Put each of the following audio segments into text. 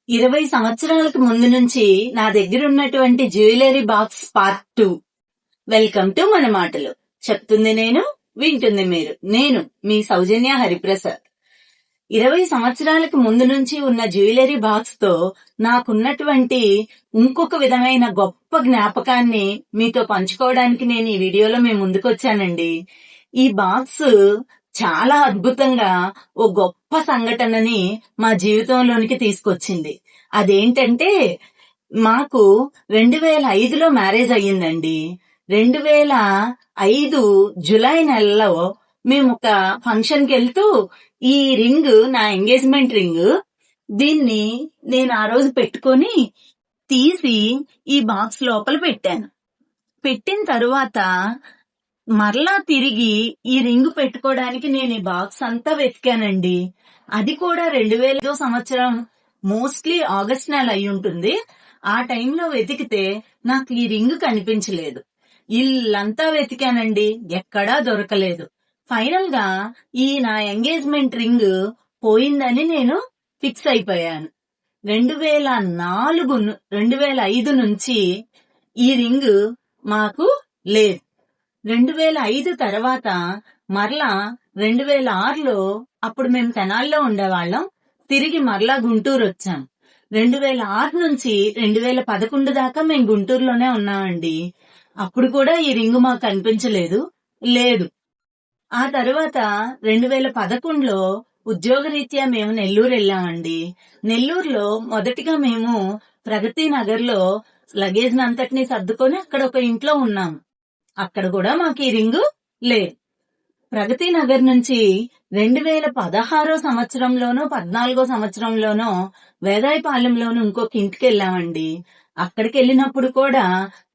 20 సంవత్సరాలకు ముందు నుంచి నా దగ్గర ఉన్నటువంటి jewellery box part 2. Welcome to మన మాటలు. చెప్తుంది నేను, వింటుంది మీరు. నేను మీ సౌజన్య హరిప్రసాద్. 20 సంవత్సరాలకు ముందు నుంచి ఉన్న జ్యువెలరీ బాక్స్ తో నాకున్నటువంటి ఇంకొక విధమైన గొప్ప జ్ఞాపకాన్ని మీతో పంచుకోవడానికి నేను ఈ వీడియోలో మేము ముందుకొచ్చానండి. ఈ బాక్స్ చాలా అద్భుతంగా ఓ గొప్ప సంఘటనని మా జీవితంలోనికి తీసుకొచ్చింది. అదేంటంటే, మాకు 2005లో మ్యారేజ్ అయ్యిందండి. 2005 జులై నెలలో మేము ఒక ఫంక్షన్ కి వెళ్తూ ఈ రింగ్ నా ఎంగేజ్మెంట్ రింగ్, దీన్ని నేను ఆ రోజు పెట్టుకొని తీసి ఈ బాక్స్ లోపల పెట్టాను. పెట్టిన తరువాత మరలా తిరిగి ఈ రింగ్ పెట్టుకోవడానికి నేను ఈ బాక్స్ అంతా వెతికానండి. అది కూడా 2005 సంవత్సరం మోస్ట్లీ ఆగస్ట్ నెల అయి ఉంటుంది. ఆ టైంలో వెతికితే నాకు ఈ రింగ్ కనిపించలేదు. ఇల్లంతా వెతికానండి, ఎక్కడా దొరకలేదు. ఫైనల్ గా ఈ నా ఎంగేజ్మెంట్ రింగ్ పోయిందని నేను ఫిక్స్ అయిపోయాను. 2005 నుంచి ఈ రింగ్ మాకు లేదు. 2005 తర్వాత మరలా 2006లో, అప్పుడు మేము తెనాలిలో ఉండేవాళ్ళం, తిరిగి మరలా గుంటూరు వచ్చాం. 2006 నుంచి 2011 దాకా మేము గుంటూరులోనే ఉన్నామండి. అప్పుడు కూడా ఈ రింగ్ మాకు కనిపించలేదు, లేదు. ఆ తర్వాత 2011లో ఉద్యోగరీత్యా మేము నెల్లూరు వెళ్ళామండి. నెల్లూరులో మొదటిగా మేము ప్రగతి నగర్ లో లగేజ్ అంతటినీ సర్దుకొని అక్కడ ఒక ఇంట్లో ఉన్నాం. అక్కడ కూడా మాకు ఈ రింగు లేదు. ప్రగతి నగర్ నుంచి 2016 సంవత్సరంలోనో 14 సంవత్సరంలోనో వేదాయపాలెంలోనూ ఇంకొక ఇంటికి వెళ్ళామండి. అక్కడికి వెళ్ళినప్పుడు కూడా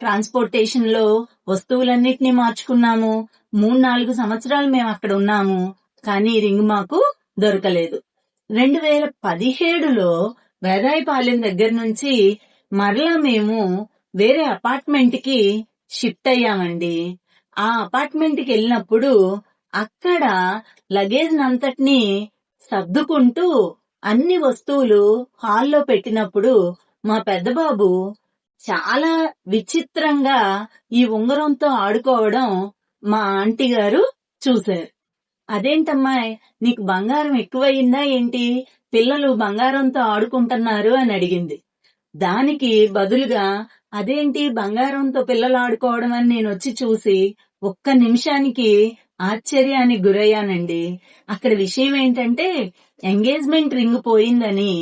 ట్రాన్స్పోర్టేషన్ లో వస్తువులన్నిటినీ మార్చుకున్నాము. 3-4 సంవత్సరాలు మేము అక్కడ ఉన్నాము, కానీ ఈ రింగ్ మాకు దొరకలేదు. 2017లో వేదాయపాలెం దగ్గర నుంచి మరలా మేము వేరే అపార్ట్మెంట్ కి షిఫ్ట్ అయ్యామండి. ఆ అపార్ట్మెంట్ కి వెళ్ళినప్పుడు అక్కడ లగేజ్ అంతటినీ సర్దుకుంటూ అన్ని వస్తువులు హాల్లో పెట్టినప్పుడు మా పెద్ద బాబు చాలా విచిత్రంగా ఈ ఉంగరంతో ఆడుకోవడం మా ఆంటీ గారు చూశారు. అదేంటమ్మాయి, నీకు బంగారం ఎక్కువయిందా ఏంటి, పిల్లలు బంగారంతో ఆడుకుంటున్నారు అని అడిగింది. దానికి బదులుగా, అదేంటి బంగారంతో పిల్లలు ఆడుకోవడం అని నేను వచ్చి చూసి ఒక్క నిమిషానికి ఆశ్చర్యానికి గురయ్యానండి. అక్కడ విషయం ఏంటంటే, ఎంగేజ్మెంట్ రింగ్ పోయిందని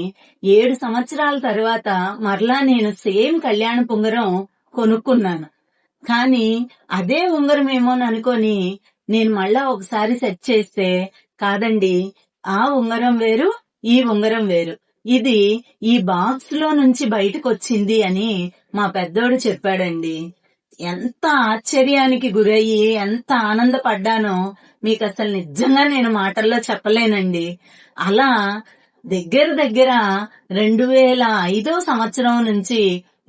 7 సంవత్సరాల తర్వాత మరలా నేను సేమ్ కళ్యాణ ఉంగరం కొనుక్కున్నాను. కానీ అదే ఉంగరం ఏమోననుకొని నేను మళ్ళా ఒకసారి సెట్ చేస్తే, కాదండి, ఆ ఉంగరం వేరు, ఈ ఉంగరం వేరు. ఇది ఈ బాక్స్ లో నుంచి బయటకు వచ్చింది అని మా పెద్దోడు చెప్పాడండి. ఎంత ఆశ్చర్యానికి గురయ్యి ఎంత ఆనందపడ్డానో మీకు అసలు నిజంగా నేను మాటల్లో చెప్పలేనండి. అలా దగ్గర 2005 సంవత్సరం నుంచి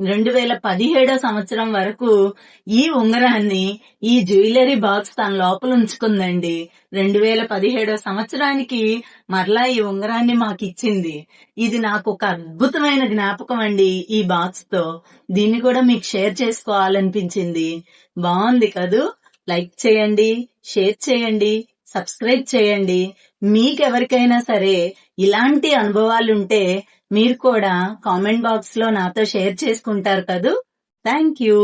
2017 సంవత్సరం వరకు ఈ ఉంగరాన్ని ఈ జ్యువెలరీ బాక్స్ తన లోపల ఉంచుకుందండి. 2017 సంవత్సరానికి మరలా ఈ ఉంగరాన్ని మాకు ఇచ్చింది. ఇది నాకు ఒక అద్భుతమైన జ్ఞాపకం అండి ఈ బాక్స్ తో. దీన్ని కూడా మీకు షేర్ చేసుకోవాలనిపించింది. బాగుంది కదూ? లైక్ చేయండి, షేర్ చేయండి, సబ్స్క్రైబ్ చేయండి. మీకెవరికైనా సరే ఇలాంటి అనుభవాలుంటే మీరు కూడా కామెంట్ బాక్స్ లో నాతో షేర్ చేసుకుంటారు కదూ. Thank you.